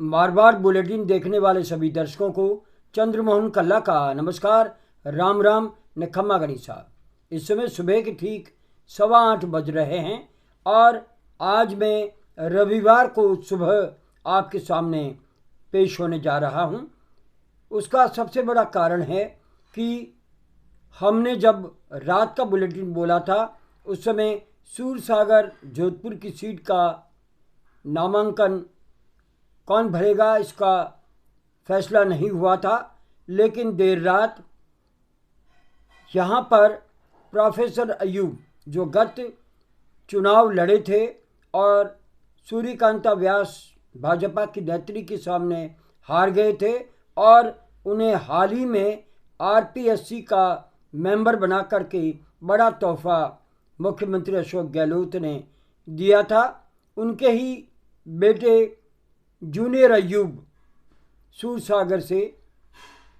बार बार bulletin देखने वाले सभी दर्शकों को चंद्रमोहन कल्ला का नमस्कार। राम राम ने खम्मा गणिसा। इस समय सुबह के ठीक 8:15 बज रहे हैं और आज मैं रविवार को सुबह आपके सामने पेश होने जा रहा हूं। उसका सबसे बड़ा कारण है कि हमने जब रात का बुलेटिन बोला था उस समय सूरसागर जोधपुर की सीट का नामांकन कौन भरेगा इसका फैसला नहीं हुआ था, लेकिन देर रात यहाँ पर प्रोफेसर अयूब जो गत चुनाव लड़े थे और सूर्यकांता व्यास भाजपा की नेत्री के सामने हार गए थे और उन्हें हाल ही में आरपीएससी का मेंबर बना करके बड़ा तोहफा मुख्यमंत्री अशोक गहलोत ने दिया था। उनके ही बेटे जूनियर अयूब सूरसागर से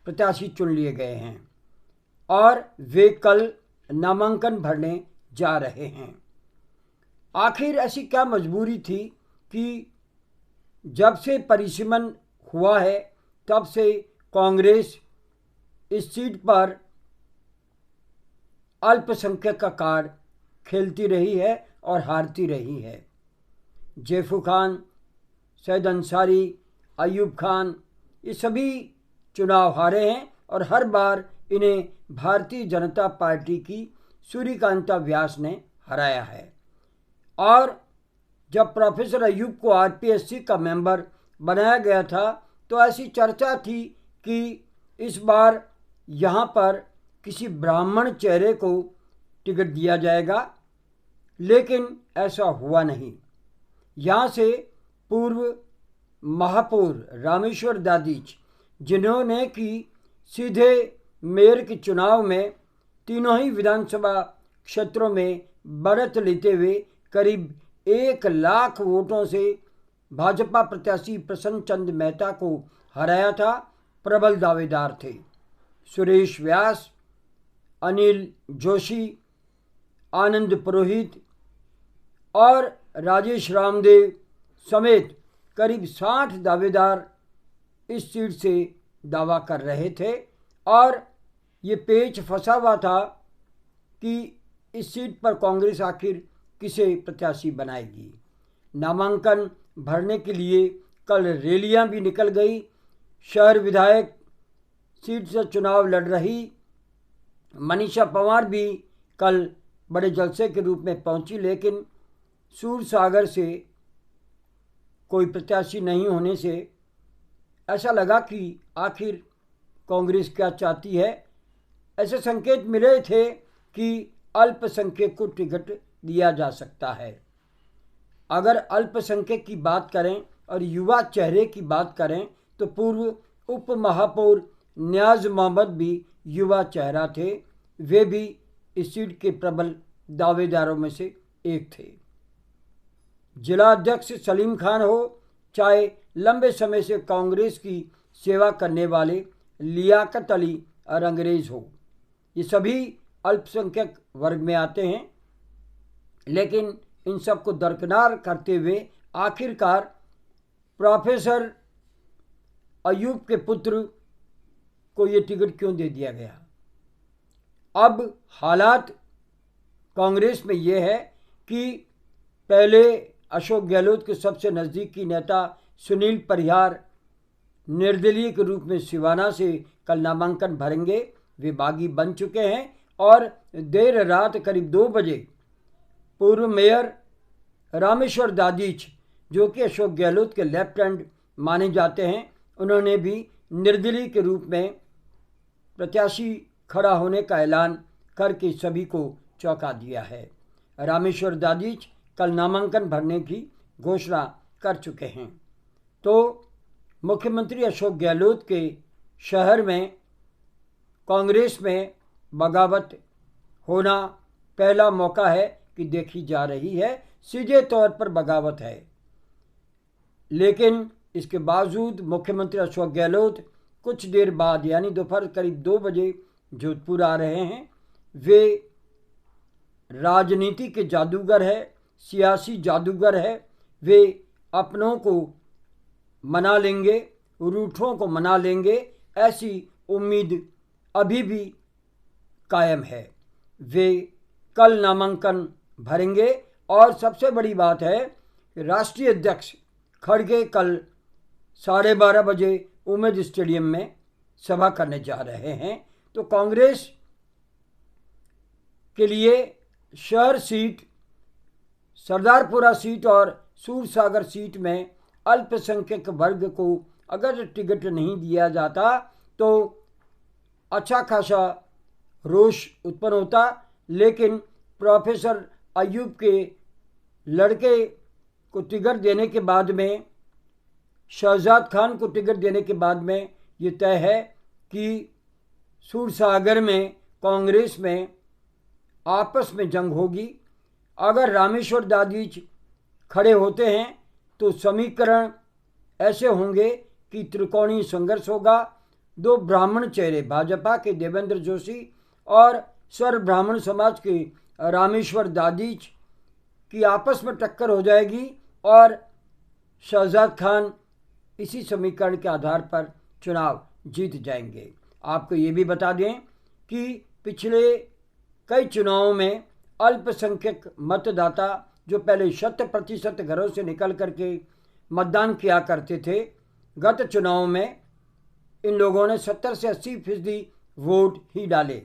प्रत्याशी चुन लिए गए हैं और वे कल नामांकन भरने जा रहे हैं। आखिर ऐसी क्या मजबूरी थी कि जब से परिसीमन हुआ है तब से कांग्रेस इस सीट पर अल्पसंख्यक का कार्ड खेलती रही है और हारती रही है। जेफू खान, सैयद अंसारी, अयूब खान ये सभी चुनाव हारे हैं और हर बार इन्हें भारतीय जनता पार्टी की सूर्यकांता व्यास ने हराया है। और जब प्रोफेसर अयूब को आरपीएससी का मेंबर बनाया गया था तो ऐसी चर्चा थी कि इस बार यहाँ पर किसी ब्राह्मण चेहरे को टिकट दिया जाएगा, लेकिन ऐसा हुआ नहीं। यहाँ से पूर्व महापौर रामेश्वर दादीच, जिन्होंने कि सीधे मेयर के चुनाव में तीनों ही विधानसभा क्षेत्रों में बढ़त लेते हुए करीब 1 लाख वोटों से भाजपा प्रत्याशी प्रसन्न चंद मेहता को हराया था, प्रबल दावेदार थे। सुरेश व्यास, अनिल जोशी, आनंद पुरोहित और राजेश रामदेव समेत करीब 60 दावेदार इस सीट से दावा कर रहे थे और ये पेच फंसा हुआ था कि इस सीट पर कांग्रेस आखिर किसे प्रत्याशी बनाएगी। नामांकन भरने के लिए कल रैलियां भी निकल गई। शहर विधायक सीट से चुनाव लड़ रही मनीषा पंवार भी कल बड़े जलसे के रूप में पहुंची, लेकिन सूरसागर से कोई प्रत्याशी नहीं होने से ऐसा लगा कि आखिर कांग्रेस क्या चाहती है। ऐसे संकेत मिले थे कि अल्पसंख्यक को टिकट दिया जा सकता है। अगर अल्पसंख्यक की बात करें और युवा चेहरे की बात करें तो पूर्व उप महापौर न्याज मोहम्मद भी युवा चेहरा थे। वे भी इस सीट के प्रबल दावेदारों में से एक थे। जिला अध्यक्ष सलीम खान हो, चाहे लंबे समय से कांग्रेस की सेवा करने वाले लियाकत अली और अंग्रेज हो, ये सभी अल्पसंख्यक वर्ग में आते हैं। लेकिन इन सबको दरकिनार करते हुए आखिरकार प्रोफेसर अयूब के पुत्र को ये टिकट क्यों दे दिया गया। अब हालात कांग्रेस में ये है कि पहले अशोक गहलोत के सबसे नज़दीकी नेता सुनील परिहार निर्दलीय के रूप में सिवाना से कल नामांकन भरेंगे। वे बागी बन चुके हैं और देर रात करीब 2 बजे पूर्व मेयर रामेश्वर दादीच, जो कि अशोक गहलोत के लेफ्ट हैंड माने जाते हैं, उन्होंने भी निर्दलीय के रूप में प्रत्याशी खड़ा होने का ऐलान करके सभी को चौंका दिया है। रामेश्वर दादीच कल नामांकन भरने की घोषणा कर चुके हैं। तो मुख्यमंत्री अशोक गहलोत के शहर में कांग्रेस में बगावत होना पहला मौका है कि देखी जा रही है। सीधे तौर पर बगावत है, लेकिन इसके बावजूद मुख्यमंत्री अशोक गहलोत कुछ देर बाद यानी दोपहर करीब 2 बजे जोधपुर आ रहे हैं। वे राजनीति के जादूगर है, सियासी जादूगर है। वे अपनों को मना लेंगे, रूठों को मना लेंगे, ऐसी उम्मीद अभी भी कायम है। वे कल नामांकन भरेंगे और सबसे बड़ी बात है कि राष्ट्रीय अध्यक्ष खड़गे कल 12:30 बजे उमेद स्टेडियम में सभा करने जा रहे हैं। तो कांग्रेस के लिए शहर सीट, सरदारपुरा सीट और सूरसागर सीट में अल्पसंख्यक वर्ग को अगर टिकट नहीं दिया जाता तो अच्छा खासा रोष उत्पन्न होता, लेकिन प्रोफेसर अयूब के लड़के को टिकट देने के बाद में, शहजाद खान को टिकट देने के बाद में ये तय है कि सूरसागर में कांग्रेस में आपस में जंग होगी। अगर रामेश्वर दादीच खड़े होते हैं तो समीकरण ऐसे होंगे कि त्रिकोणीय संघर्ष होगा। दो ब्राह्मण चेहरे, भाजपा के देवेंद्र जोशी और सर्व ब्राह्मण समाज के रामेश्वर दादीच की आपस में टक्कर हो जाएगी और शहजाद खान इसी समीकरण के आधार पर चुनाव जीत जाएंगे। आपको ये भी बता दें कि पिछले कई चुनावों में अल्पसंख्यक मतदाता जो पहले 100% घरों से निकल करके मतदान किया करते थे, गत चुनाव में इन लोगों ने 70 से 80% वोट ही डाले।